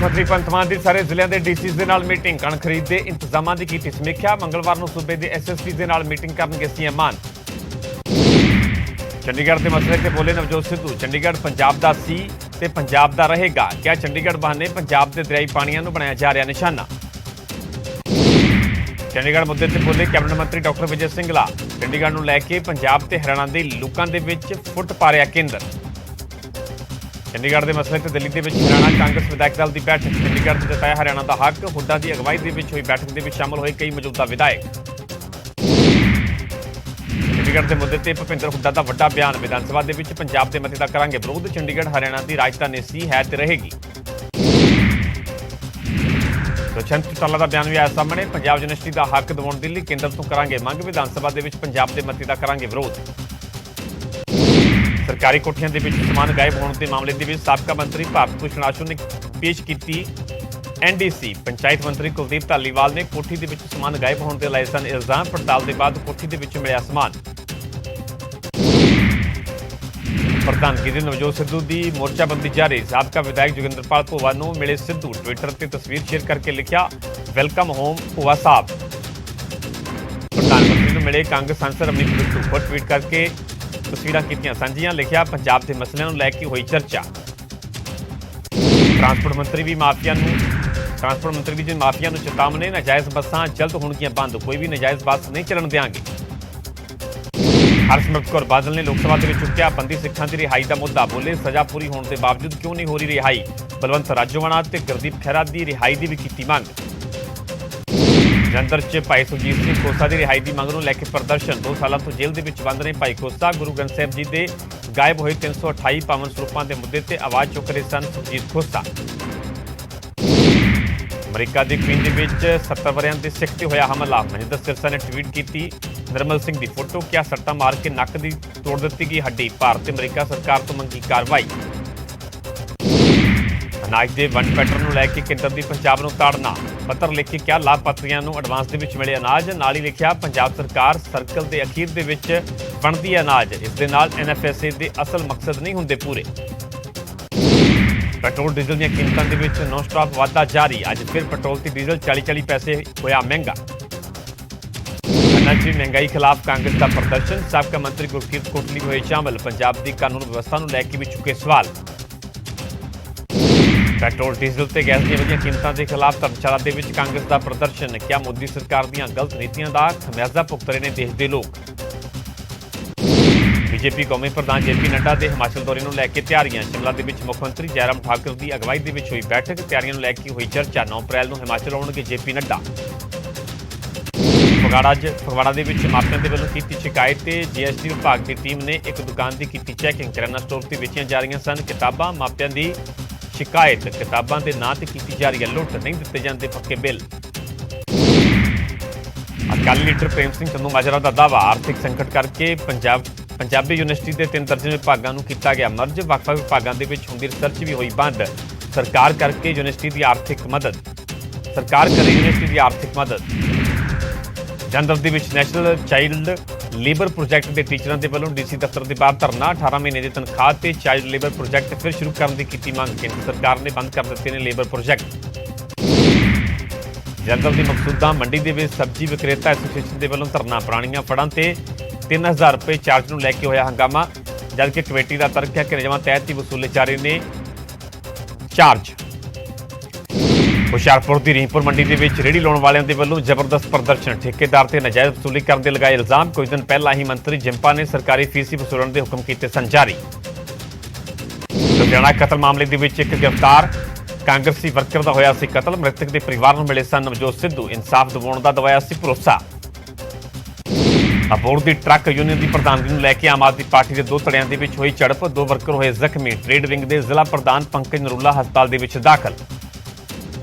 मंत्री भगवंत मान की सारे जिलों के डीसीज के नाल मीटिंग कणक खरीद के इंतजामों की समीक्षा। मंगलवार को सूबे के SSP के नाल मीटिंग करनगे CM मान। चंडीगढ़ के मसले से बोले नवजोत सिद्धू, चंडीगढ़ पंजाब का सी ते पंजाब का रहेगा। क्या चंडीगढ़ बहाने पंजाब के दरियाई पानियों को बनाया जा रहा निशाना। चंडीगढ़ मुद्दे से बोले कैबिनेट मंत्री डॉक्टर विजय सिंगला, चंडीगढ़ को लैके पंजाब ते हरियाणा के लोगों के विच फुट पा रहा केंद्र। चंडीगढ़ के मसले से दिल्ली के हरियाणा कांग्रेस विधायक दल की बैठक। चंडीगढ़ में जताया हरियाणा का हक। हुड्डा की अगवाई के हुई बैठक में शामिल हुए कई मौजूदा विधायक। चंडीगढ़ के मुद्दे पर भुपिंदर हुड्डा का वड्डा बयान। विधानसभा के पंजाब के मते का करांगे विरोध। चंडीगढ़ हरियाणा की राजधानी सी है ते रहेगी। दुष्यंत चौटाला का बयान भी आया सामने। पंजाब यूनिवर्सिटी का हक दिवाउण दे लई केंद्र तो करांगे मंग। विधानसभा के पंजाब के मते का करांगे विरोध। सरकारी कोठियां दे विच समान गायब होने के मामले के साबका मंत्री भारत भूषण आशू ने पेश की NDC। पंचायत मंत्री कुलदीप धालीवाल ने कोठी के समान गायब होने के लाए सन इल्जाम। पड़ताल के बाद कोठी के मिलिया समान। प्रधानगी नवजोत सिद्धू की मोर्चाबंदी जारी। साबका विधायक जोगिंदरपाल भुवा को मिले सिद्धू। ट्विटर पर तस्वीर शेयर करके लिखा, वेलकम होम भुवा साहब। प्रधानमंत्री को मिले कांग्रेस सांसद अमरीक बिट्टू। खुद ट्वीट करके तस्वीरां कीतियां सांझियां। लिखा, पंजाब के मसलों को लैके हुई चर्चा। ट्रांसपोर्ट मंत्री भी माफिया चेतावनी। नाजायज़ बसां जल्द होणगियां बंद। कोई भी नाजायज़ बस नहीं चलन देंगे। हरसिमरत कौर बादल ने लोकसभा में चुक्या बंदी सिखां की रिहाई का मुद्दा। बोले, सजा पूरी होने के बावजूद क्यों नहीं हो रही रिहाई। बलवंत राजोआणा ते गुरदीप खैरा की रिहाई की भी की मांग। जलंधर च भाई सुरजीत सिंह खोसा की रिहाई की मांग को लैके प्रदर्शन। 2 सालों तो जेल के बंद ने भाई खोसा। गुरु ग्रंथ साहिब जी के गायब हुए 328 पावन स्वरूपों के मुद्दे से आवाज़ चुक रहे सन सुरजीत खोसा। अमरीका की क्वीन के 70 वरियां के सिख से होया हमला। मनिंदर सिरसा ने ट्वीट की निर्मल सिंह की फोटो। क्या सट्टा मार के नक की तोड़ दी गई हड्डी। भारत अमरीका सरकार तो मंगी कार्रवाई। अनाज के वंड पैटर्न को लैके केंद्र की पंजाब को ताड़ना। पत्र लिख के क्या लाभपात्रियों को एडवांस के मिले अनाज। नाल ही लिखा, पंजाब सरकार सर्कल के अखीर के वंडती अनाज। इस दे नाल NFSA के असल मकसद नहीं होंगे पूरे। पेट्रोल डीजल दी कीमतों के नॉन स्टॉप वाधा जारी। अज फिर पेट्रोल ते डीजल 40-40 पैसे होया महंगा। महंगाई खिलाफ कांग्रेस का प्रदर्शन। साबका मंत्री गुरकीरत कोटली हुए शामिल। पंजाब की कानून व्यवस्था को लैके भी चुके सवाल। पेट्रोल डीजल ते गैस दी वधियां कीमतों के खिलाफ धर्मशाला के कांग्रेस का प्रदर्शन। क्या मोदी सरकार दी गलत नीतियों का खमियाजा भुगत रहे हैं देश के लोग। बीजेपी कौमी प्रधान JP नड्डा के हिमाचल दौरे को लैके तैयारियां। शिमला के मुख्यमंत्री जयराम ठाकुर की अगवाई के हुई बैठक। तैयारियों को लैके हुई चर्चा। 9 अप्रैल को हिमाचल आउणगे JP नड्डा। फगवाड़ा के मापिया के वलों की शिकायत। GST विभाग की टीम ने एक दुकान की चैकिंग। किराना स्टोर से बेचियां जा रही सन किताबां। मापिया की शिकायत, किताबां के नां ते कीती जा रही है लुट। नहीं दिते जाते पक्के बिल। अकाली लीडर प्रेम सिंह चंदूमाजरा का दावा, आर्थिक संकट करके पंजाबी यूनिवर्सिटी के 3 दर्जन विभागों को किया गया मर्ज। वक्-वक् विभागों के होंदी रिसर्च भी हुई बंद। सरकार करके यूनिवर्सिटी की आर्थिक मदद। सरकार करे यूनिवर्सिटी की आर्थिक मदद। जलंधर के नैशनल चाइल्ड लेबर प्रोजैक्ट के टीचरों के वलों DC दफ्तर के बाहर धरना। 18 महीने की तनख्वाह से चाइल्ड लेबर प्रोजैक्ट फिर शुरू करने की की मांग। केंद्र सरकार ने बंद कर दिए हैं लेबर प्रोजैक्ट। जलंधर की मकसूदा मंडी के सब्जी विक्रेता एसोसीएशन के वलों धरना। पुरानियां फड़ां ते 3000 रुपये चार्ज को लैके होया हंगामा। जबकि कमेटी का तर्क है कि नियमां तहत ही वसूले जा रहे हैं चार्ज। हुशियारपुर की रहीमपुर मंडी के रेहड़ी लाने वालों के वलों जबरदस्त प्रदर्शन। ठेकेदार से नाजायज़ वसूली करने के लगाए इल्जाम। कुछ दिन पहला ही मंत्री जिंपा ने सरकारी फीस वसूलने के हुक्म किए सन जारी। लुधियाना कतल मामले के एक गिरफ्तार कांग्रेसी वर्कर का होया सी कतल। मृतक के परिवार को मिले सन नवजोत सिद्धू। इंसाफ दिवाउण का दवाया सी भरोसा। अबोहर की ट्रक यूनियन की प्रधानगी को लैके आम आदमी पार्टी के 2 धड़ियां के हुई झड़प। 2 वर्कर हुए जख्मी। ट्रेड विंग के जिला प्रधान पंकज नरूला हस्पताल के दाखिल।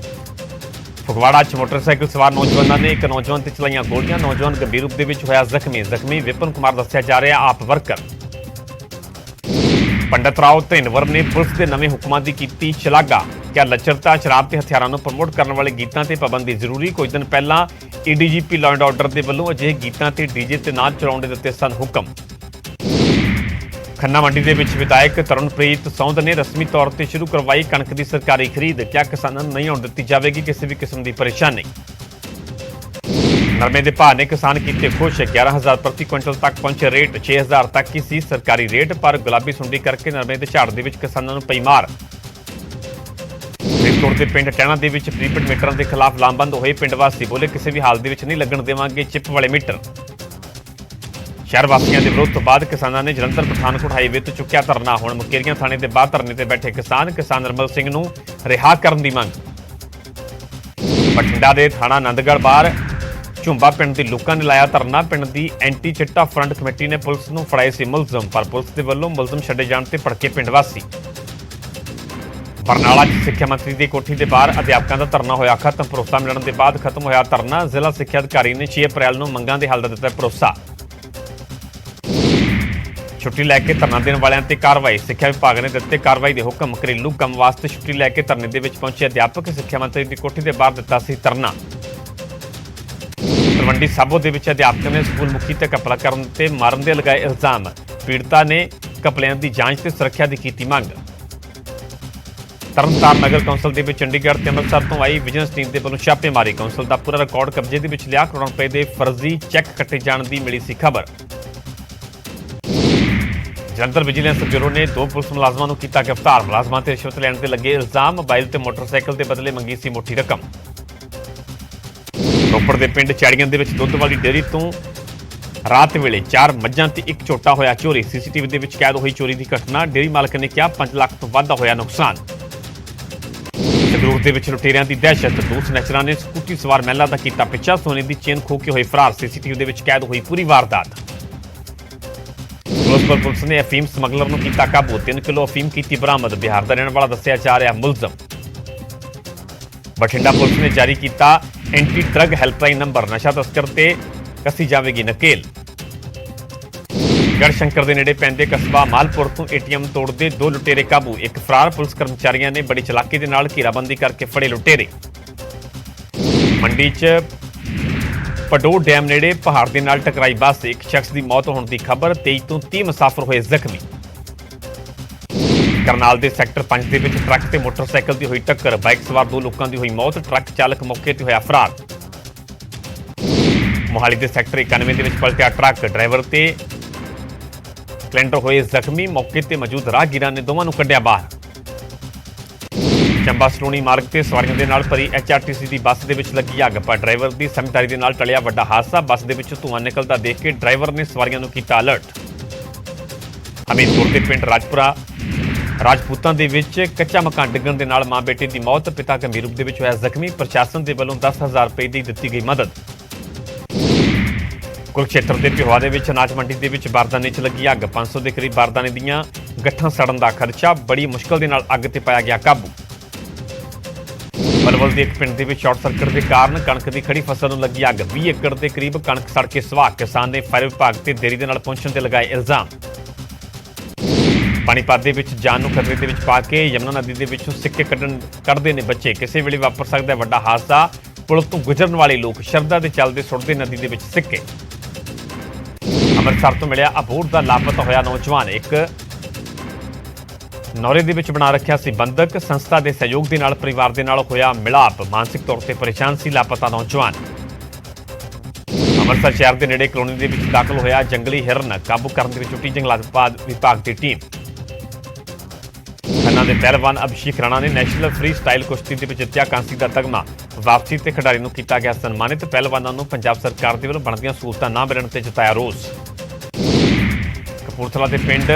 फगवाड़ा मोटरसाइकिल सवार नौजवानों ने एक नौजवान से चलाइया गोलियां। नौजवान गंभीर रूप से होया जख्मी। विपिन कुमार दस्या जा रहा आप वर्कर। पंडित राव धिनवर ने पुलिस के नवे हुक्मां की की शलाघा। क्या लचरता, शराब के हथियारों को प्रमोट करने वाले गीतों से पाबंदी जरूरी। कुछ दिन पहला ADGP लॉ एंड ऑर्डर के वलों अजिहे गीतों से डीजे ते नाच चलाने दिते सन हुक्म। ਖੰਨਾ ਮੰਡੀ ਦੇ ਵਿੱਚ ਵਿਧਾਇਕ ਤਰਨਪ੍ਰੀਤ ਸੌਂਦ ਨੇ ਰਸਮੀ ਤੌਰ ਤੇ ਸ਼ੁਰੂ ਕਰਵਾਈ ਕਣਕ ਦੀ ਸਰਕਾਰੀ ਖਰੀਦ। ਕਿਹਾ ਕਿਸਾਨਾਂ ਨੂੰ ਨਹੀਂ ਆਉਣ ਦਿੱਤੀ ਜਾਵੇਗੀ ਕਿਸੇ ਵੀ ਕਿਸਮ ਦੀ ਪਰੇਸ਼ਾਨੀ। ਨਰਮੇ ਦੇ ਭਾਅ ਨੇ ਕਿਸਾਨ ਕੀਤੇ ਖੁਸ਼। 11,000 ਪ੍ਰਤੀ ਕੁਇੰਟਲ ਤੱਕ ਪਹੁੰਚੇ ਰੇਟ। 6,000 ਤੱਕ ਹੀ ਸੀ ਸਰਕਾਰੀ ਰੇਟ, ਪਰ ਗੁਲਾਬੀ ਸੁੰਡੀ ਕਰਕੇ ਨਰਮੇ ਦੇ ਝਾੜ ਦੇ ਵਿੱਚ ਕਿਸਾਨਾਂ ਨੂੰ ਪਈ ਮਾਰ। ਫਰੀਦਕੋਟ ਦੇ ਪਿੰਡ ਟਹਿਣਾ ਦੇ ਵਿੱਚ ਪ੍ਰੀਪੇਡ ਮੀਟਰਾਂ ਦੇ ਖਿਲਾਫ ਲਾਮਬੰਦ ਹੋਏ ਪਿੰਡ ਵਾਸੀ। ਬੋਲੇ ਕਿਸੇ ਵੀ ਹਾਲ ਦੇ ਵਿੱਚ ਨਹੀਂ ਲੱਗਣ ਦੇਵਾਂਗੇ ਚਿੱਪ ਵਾਲੇ ਮੀਟਰ। ਸ਼ਹਿਰ ਵਾਸੀਆਂ ਦੇ ਵਿਰੋਧ ਤੋਂ ਬਾਅਦ ਕਿਸਾਨਾਂ ਨੇ ਜਲੰਧਰ ਪਠਾਨਕੋਟ ਹਾਈਵੇ ਤੋਂ ਚੁੱਕਿਆ ਧਰਨਾ। ਹੁਣ ਮੁਕੇਰੀਆਂ ਥਾਣੇ ਦੇ ਬਾਹਰ ਧਰਨੇ ਤੇ ਬੈਠੇ ਕਿਸਾਨ ਨਰਮਲ ਸਿੰਘ ਨੂੰ ਰਿਹਾ ਕਰਨ ਦੀ ਮੰਗ। ਬਠਿੰਡਾ ਦੇ ਥਾਣਾ ਆਨੰਦਗੜ੍ਹ ਬਾਹਰ ਝੁੰਬਾ ਪਿੰਡ ਦੇ ਲੋਕਾਂ ਨੇ ਲਾਇਆ ਧਰਨਾ। ਪਿੰਡ ਦੀ ਐਂਟੀ ਚਿੱਟਾ ਫਰੰਟ ਕਮੇਟੀ ਨੇ ਪੁਲਿਸ ਨੂੰ ਫੜਾਏ ਸੀ ਮੁਲਜ਼ਮ, ਪਰ ਪੁਲਿਸ ਦੇ ਵੱਲੋਂ ਮੁਲਜ਼ਮ ਛੱਡੇ ਜਾਣ ਤੇ ਭੜਕੇ ਪਿੰਡ ਵਾਸੀ। ਬਰਨਾਲਾ 'ਚ ਸਿੱਖਿਆ ਮੰਤਰੀ ਦੀ ਕੋਠੀ ਦੇ ਬਾਹਰ ਅਧਿਆਪਕਾਂ ਦਾ ਧਰਨਾ ਹੋਇਆ ਖਤਮ। ਭਰੋਸਾ ਮਿਲਣ ਦੇ ਬਾਅਦ ਖਤਮ ਹੋਇਆ ਧਰਨਾ। ਜ਼ਿਲ੍ਹਾ ਸਿੱਖਿਆ ਅਧਿਕਾਰੀ ਨੇ 6 ਅਪ੍ਰੈਲ ਨੂੰ ਮੰਗਾਂ ਦੇ ਹੱਲ ਦਾ ਦਿੱਤਾ ਭਰੋਸਾ। ਛੁੱਟੀ ਲੈ ਕੇ ਧਰਨਾ ਦੇਣ ਵਾਲਿਆਂ ਤੇ ਕਾਰਵਾਈ। ਸਿੱਖਿਆ ਵਿਭਾਗ ਨੇ ਦਿੱਤੇ ਕਾਰਵਾਈ ਦੇ ਹੁਕਮ। ਘਰੇਲੂ ਕੰਮ ਵਾਸਤੇ ਛੁੱਟੀ ਲੈ ਕੇ ਧਰਨੇ ਦੇ ਵਿੱਚ ਪਹੁੰਚੇ ਅਧਿਆਪਕ ਸਿੱਖਿਆ ਮੰਤਰੀ ਦੀ ਕੋਠੀ ਦੇ ਬਾਹਰ ਦਿੱਤਾ ਸੀ ਧਰਨਾ। ਤਲਵੰਡੀ ਸਾਬੋ ਦੇ ਵਿੱਚ ਅਧਿਆਪਕ ਨੇ ਸਕੂਲ ਮੁਖੀ ਤੇ ਘਪਲਾ ਕਰਨ ਤੇ ਮਾਰਨ ਦੇ ਲਗਾਏ ਇਲਜ਼ਾਮ। ਪੀੜਤਾ ਨੇ ਘਪਲਿਆਂ ਦੀ ਜਾਂਚ ਤੇ ਸੁਰੱਖਿਆ ਦੀ ਕੀਤੀ ਮੰਗ। ਤਰਨਤਾਰਨ ਨਗਰ ਕੌਂਸਲ ਦੇ ਵਿੱਚ ਚੰਡੀਗੜ੍ਹ ਤੇ ਅੰਮ੍ਰਿਤਸਰ ਤੋਂ ਆਈ ਵਿਜੀਲੈਂਸ ਟੀਮ ਦੇ ਵੱਲੋਂ ਛਾਪੇਮਾਰੀ। ਕੌਂਸਲ ਦਾ ਪੂਰਾ ਰਿਕਾਰਡ ਕਬਜ਼ੇ ਦੇ ਵਿੱਚ ਲਿਆ। ਕਰੋੜਾਂ ਰੁਪਏ ਦੇ ਫਰਜ਼ੀ ਚੈੱਕ ਕੱਟੇ ਜਾਣ ਦੀ ਮਿਲੀ ਸੀ ਖਬਰ। ਜਲੰਧਰ ਵਿਜੀਲੈਂਸ ਬਿਊਰੋ ਨੇ 2 ਪੁਲਿਸ ਮੁਲਾਜ਼ਮਾਂ ਨੂੰ ਕੀਤਾ ਗ੍ਰਿਫਤਾਰ। ਮੁਲਾਜ਼ਮਾਂ ਤੇ ਰਿਸ਼ਵਤ ਲੈਣ ਤੇ ਲੱਗੇ ਇਲਜ਼ਾਮ। ਮੋਬਾਈਲ ਤੇ ਮੋਟਰਸਾਈਕਲ ਦੇ ਬਦਲੇ ਮੰਗੀ ਸੀ ਮੋਟੀ ਰਕਮ। ਰੋਪੜ ਦੇ ਪਿੰਡ ਚੈੜੀਆਂ ਦੇ ਵਿੱਚ ਦੁੱਧ ਵਾਲੀ ਡੇਅਰੀ ਤੋਂ ਰਾਤ ਵੇਲੇ 4 ਮੱਝਾਂ ਤੇ 1 ਝੋਟਾ ਹੋਇਆ ਚੋਰੀ। ਸੀਸੀਟੀਵੀ ਦੇ ਵਿੱਚ ਕੈਦ ਹੋਈ ਚੋਰੀ ਦੀ ਘਟਨਾ। ਡੇਅਰੀ ਮਾਲਕ ਨੇ ਕਿਹਾ 5 ਲੱਖ ਤੋਂ ਵੱਧ ਦਾ ਹੋਇਆ ਨੁਕਸਾਨ। ਸੰਗਰੂਰ ਦੇ ਵਿੱਚ ਲੁਟੇਰਿਆਂ ਦੀ ਦਹਿਸ਼ਤ। 2 ਸਨੈਚਰਾਂ ਨੇ ਸਕੂਟੀ ਸਵਾਰ ਮਹਿਲਾ ਦਾ ਕੀਤਾ ਪਿੱਛਾ। ਸੋਨੇ ਦੀ ਚੇਨ ਖੋਹ ਕੇ ਹੋਏ ਫਰਾਰ। ਸੀਸੀਟੀਵੀ ਦੇ ਵਿੱਚ ਕੈਦ ਹੋਈ ਪੂਰੀ ਵਾਰਦਾਤ। ਫਿਰੋਜ਼ਪੁਰ ਪੁਲਿਸ ਨੇ ਅਫੀਮ ਸਮਗਲਰ ਨੂੰ ਕੀਤਾ ਕਾਬੂ। 3 ਕਿਲੋ ਅਫੀਮ ਕੀਤੀ ਬਰਾਮਦ। ਬਿਹਾਰ ਦਾ ਰਹਿਣ ਵਾਲਾ ਦੱਸਿਆ ਜਾ ਰਿਹਾ ਮੁਲਜ਼ਮ। ਬਠਿੰਡਾ ਪੁਲਿਸ ਨੇ ਜਾਰੀ ਕੀਤਾ ਐਂਟੀ ਡਰੱਗ ਹੈਲਪਲਾਈਨ ਨੰਬਰ। ਨਸ਼ਾ ਤਸਕਰ ਤੇ ਕੱਸੀ ਜਾਵੇਗੀ ਨਕੇਲ। ਗੜਸ਼ੰਕਰ ਦੇ ਨੇੜੇ ਪੈਂਦੇ ਕਸਬਾ ਮਾਲਪੁਰ ਤੋਂ ਏਟੀਐਮ ਤੋੜਦੇ 2 ਲੁਟੇਰੇ ਕਾਬੂ। 1 ਫਰਾਰ। ਪੁਲਿਸ ਕਰਮਚਾਰੀਆਂ ਨੇ ਬੜੀ ਚਲਾਕੀ ਦੇ ਨਾਲ ਘੇਰਾਬੰਦੀ ਕਰਕੇ ਫੜੇ ਲੁਟੇਰੇ। ਮੰਡੀ 'ਚ ਪਡੋ ਡੈਮ ਨੇੜੇ ਪਹਾੜ ਦੇ ਨਾਲ ਟਕਰਾਈ ਬੱਸ। 1 ਸ਼ਖਸ ਦੀ ਮੌਤ ਹੋਣ ਦੀ ਖਬਰ। 23 ਤੋਂ 30 ਮੁਸਾਫਰ ਹੋਏ ਜ਼ਖਮੀ। ਕਰਨਾਲ ਦੇ ਸੈਕਟਰ 5 ਦੇ ਵਿੱਚ ਟਰੱਕ ਤੇ ਮੋਟਰਸਾਈਕਲ ਦੀ ਹੋਈ ਟੱਕਰ। ਬਾਈਕ ਸਵਾਰ 2 ਲੋਕਾਂ ਦੀ ਹੋਈ ਮੌਤ। ਟਰੱਕ ਚਾਲਕ ਮੌਕੇ ਤੇ ਹੋਇਆ ਫਰਾਰ। ਮੋਹਾਲੀ ਦੇ ਸੈਕਟਰ 91 ਦੇ ਵਿੱਚ ਪਲਟਿਆ ਟਰੱਕ। ਡਰਾਈਵਰ ਤੇ ਕਲੈਂਡਰ ਹੋਏ ਜ਼ਖਮੀ। ਮੌਕੇ ਤੇ ਮੌਜੂਦ ਰਾਹਗੀਰਾਂ ਨੇ ਦੋਵਾਂ ਨੂੰ ਕੱਢਿਆ ਬਾਹਰ। ਚੰਬਾ ਸਲੋਣੀ ਮਾਰਗ ਤੇ ਸਵਾਰੀਆਂ ਦੇ ਨਾਲ ਭਰੀ HRTC ਦੀ ਬੱਸ ਦੇ ਵਿੱਚ ਲੱਗੀ ਅੱਗ, ਪਰ ਡਰਾਈਵਰ ਦੀ ਸਮਝਦਾਰੀ ਦੇ ਨਾਲ ਟਲਿਆ ਵੱਡਾ ਹਾਦਸਾ। ਬੱਸ ਦੇ ਵਿੱਚੋਂ ਧੂੰਆਂ ਨਿਕਲਦਾ ਦੇਖ ਕੇ ਡਰਾਈਵਰ ਨੇ ਸਵਾਰੀਆਂ ਨੂੰ ਕੀਤਾ ਅਲਰਟ। ਹਮੀਰਪੁਰ ਦੇ ਪਿੰਡ ਰਾਜਪੂਤਾਂ ਦੇ ਵਿੱਚ ਕੱਚਾ ਮਕਾਨ ਡਿੱਗਣ ਦੇ ਨਾਲ ਮਾਂ ਬੇਟੇ ਦੀ ਮੌਤ। ਪਿਤਾ ਗੰਭੀਰ ਰੂਪ ਦੇ ਵਿੱਚ ਹੋਇਆ ਜ਼ਖਮੀ। ਪ੍ਰਸ਼ਾਸਨ ਦੇ ਵੱਲੋਂ 10,000 ਰੁਪਏ ਦੀ ਦਿੱਤੀ ਗਈ ਮਦਦ। ਕੁਰੂਕਸ਼ੇਤਰ ਦੇ ਪਿਹੋਆ ਦੇ ਵਿੱਚ ਅਨਾਜ ਮੰਡੀ ਦੇ ਵਿੱਚ ਬਾਰਦਾਨੇ 'ਚ ਲੱਗੀ ਅੱਗ। 500 ਦੇ ਕਰੀਬ ਬਾਰਦਾਨੇ ਦੀਆਂ ਗੱਠਾਂ ਸੜਨ ਦਾ ਖਦਸ਼ਾ। ਬੜੀ ਮੁਸ਼ਕਲ ਦੇ ਨਾਲ ਅੱਗ ਤੇ ਪਾਇਆ ਗਿਆ ਕਾਬੂ। ਪਲਵਲ ਦੇ ਇੱਕ ਪਿੰਡ ਦੇ ਵਿੱਚ ਸ਼ਾਰਟ ਸਰਕਟ ਦੇ ਕਾਰਨ ਕਣਕ ਦੀ ਖੜੀ ਫਸਲ ਨੂੰ ਲੱਗੀ ਅੱਗ। 20 ਏਕੜ ਦੇ ਕਰੀਬ ਕਣਕ ਸੜ ਕੇ ਸੁਆਹ। ਕਿਸਾਨ ਨੇ ਫਾਇਰ ਵਿਭਾਗ ਤੇ ਦੇਰੀ ਦੇ ਨਾਲ ਪਹੁੰਚਣ ਤੇ ਲਗਾਏ ਇਲਜ਼ਾਮ। ਪਾਣੀਪਤ ਦੇ ਵਿੱਚ ਜਾਨ ਨੂੰ ਖਤਰੇ ਦੇ ਵਿੱਚ ਪਾ ਕੇ ਯਮੁਨਾ ਨਦੀ ਦੇ ਵਿੱਚੋਂ ਸਿੱਕੇ ਕੱਢਦੇ ਨੇ ਬੱਚੇ। ਕਿਸੇ ਵੇਲੇ ਵਾਪਰ ਸਕਦਾ ਵੱਡਾ ਹਾਦਸਾ। ਪੁਲ ਤੋਂ ਗੁਜ਼ਰਨ ਵਾਲੇ ਲੋਕ ਸ਼ਰਧਾ ਦੇ ਚੱਲਦੇ ਸੁੱਟਦੇ ਨਦੀ ਦੇ ਵਿੱਚ ਸਿੱਕੇ। ਅੰਮ੍ਰਿਤਸਰ ਤੋਂ ਮਿਲਿਆ ਅਬੋਹਰ ਦਾ ਲਾਪਤਾ ਹੋਇਆ ਨੌਜਵਾਨ। ਇੱਕ ਨੌਰੇ ਦੇ ਵਿੱਚ ਬਣਾ ਰੱਖਿਆ ਸੀ ਬੰਦਕ। ਸੰਸਥਾ ਦੇ ਸਹਿਯੋਗ ਦੇ ਨਾਲ ਪਰਿਵਾਰ ਦੇ ਨਾਲ ਹੋਇਆ ਮਿਲਾਪ। ਮਾਨਸਿਕ ਤੌਰ ਤੇ ਪਰੇਸ਼ਾਨ ਸੀ ਲਾਪਤਾ ਨੌਜਵਾਨ। ਅੰਮ੍ਰਿਤਸਰ ਸ਼ਹਿਰ ਦੇ ਨੇੜੇ ਕਲੋਨੀ ਦੇ ਵਿੱਚ ਦਾਖਲ ਹੋਇਆ ਜੰਗਲੀ ਹਿਰਨ। ਕਾਬੂ ਕਰਨ ਦੇ ਵਿੱਚ ਜੁਟੀ ਜੰਗਲਾਤ ਵਿਭਾਗ ਦੀ ਟੀਮ। ਖੰਨਾ ਦੇ ਪਹਿਲਵਾਨ ਅਭਿਸ਼ੇਕ ਰਾਣਾ ਨੇ ਨੈਸ਼ਨਲ ਫ੍ਰੀ ਸਟਾਈਲ ਕੁਸ਼ਤੀ ਦੇ ਵਿੱਚ ਜਿੱਤਿਆ ਕਾਂਸੀ ਦਾ ਤਗਮਾ। ਵਾਪਸੀ ਤੇ ਖਿਡਾਰੀ ਨੂੰ ਕੀਤਾ ਗਿਆ ਸਨਮਾਨਿਤ। ਪਹਿਲਵਾਨਾਂ ਨੂੰ ਪੰਜਾਬ ਸਰਕਾਰ ਦੇ ਵੱਲੋਂ ਬਣਦੀਆਂ ਸਹੂਲਤਾਂ ਨਾ ਮਿਲਣ ਤੇ ਜਤਾਇਆ ਰੋਸ। ਕਪੂਰਥਲਾ ਦੇ ਪਿੰਡ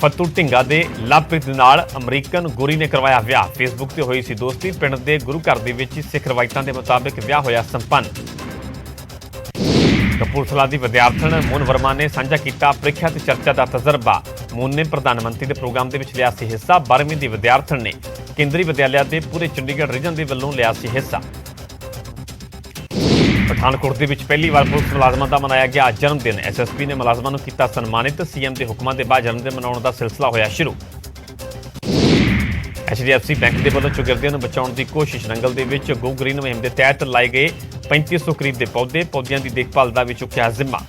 ਫੱਤੂ ਢਿੰਗਾ ਦੇ ਲਵਪ੍ਰੀਤ ਦੇ ਨਾਲ ਅਮਰੀਕਨ ਗੋਰੀ ਨੇ ਕਰਵਾਇਆ ਵਿਆਹ। ਫੇਸਬੁੱਕ ਤੇ ਹੋਈ ਸੀ ਦੋਸਤੀ। ਪਿੰਡ ਦੇ ਗੁਰੂ ਘਰ ਦੇ ਵਿੱਚ ਸਿੱਖ ਰਵਾਇਤਾਂ ਦੇ ਮੁਤਾਬਿਕ ਵਿਆਹ ਹੋਇਆ ਸੰਪੰਨ। ਕਪੂਰਥਲਾ ਦੀ ਵਿਦਿਆਰਥਣ ਮੂਨ ਵਰਮਾ ਨੇ ਸਾਂਝਾ ਕੀਤਾ ਪ੍ਰੀਖਿਆ ਤੇ ਚਰਚਾ ਦਾ ਤਜਰਬਾ। ਮੂਨ ਨੇ ਪ੍ਰਧਾਨ ਮੰਤਰੀ ਦੇ ਪ੍ਰੋਗਰਾਮ ਦੇ ਵਿੱਚ ਲਿਆ ਸੀ ਹਿੱਸਾ। 12ਵੀਂ ਦੀ ਵਿਦਿਆਰਥਣ ਨੇ ਕੇਂਦਰੀ ਵਿਦਿਆਲਿਆ ਦੇ ਪੂਰੇ ਚੰਡੀਗੜ੍ਹ ਰੀਜਨ ਦੇ ਵੱਲੋਂ ਲਿਆ ਸੀ ਹਿੱਸਾ। ਪਠਾਨਕੋਟ ਦੇ ਵਿੱਚ ਪਹਿਲੀ ਵਾਰ ਪੁਲਿਸ ਮੁਲਾਜ਼ਮਾਂ ਦਾ ਮਨਾਇਆ ਗਿਆ ਜਨਮ ਦਿਨ। SSP ਨੇ ਮੁਲਾਜ਼ਮਾਂ ਨੂੰ ਕੀਤਾ ਸਨਮਾਨਿਤ। CM ਦੇ ਹੁਕਮਾਂ ਦੇ ਬਾਅਦ ਜਨਮ ਦਿਨ ਮਨਾਉਣ ਦਾ ਸਿਲਸਿਲਾ ਹੋਇਆ ਸ਼ੁਰੂ। HDFC ਬੈਂਕ ਦੇ ਵੱਲੋਂ ਚੌਗਿਰਦਿਆਂ ਨੂੰ ਬਚਾਉਣ ਦੀ ਕੋਸ਼ਿਸ਼। ਨੰਗਲ ਦੇ ਵਿੱਚ ਗੋ ਗ੍ਰੀਨ ਮੁਹਿੰਮ ਦੇ ਤਹਿਤ ਲਾਏ ਗਏ 3500 ਕਰੀਬ ਦੇ ਪੌਦਿਆਂ ਦੀ ਦੇਖਭਾਲ ਦਾ ਵੀ ਚੁੱਕਿਆ ਜ਼ਿੰਮਾ।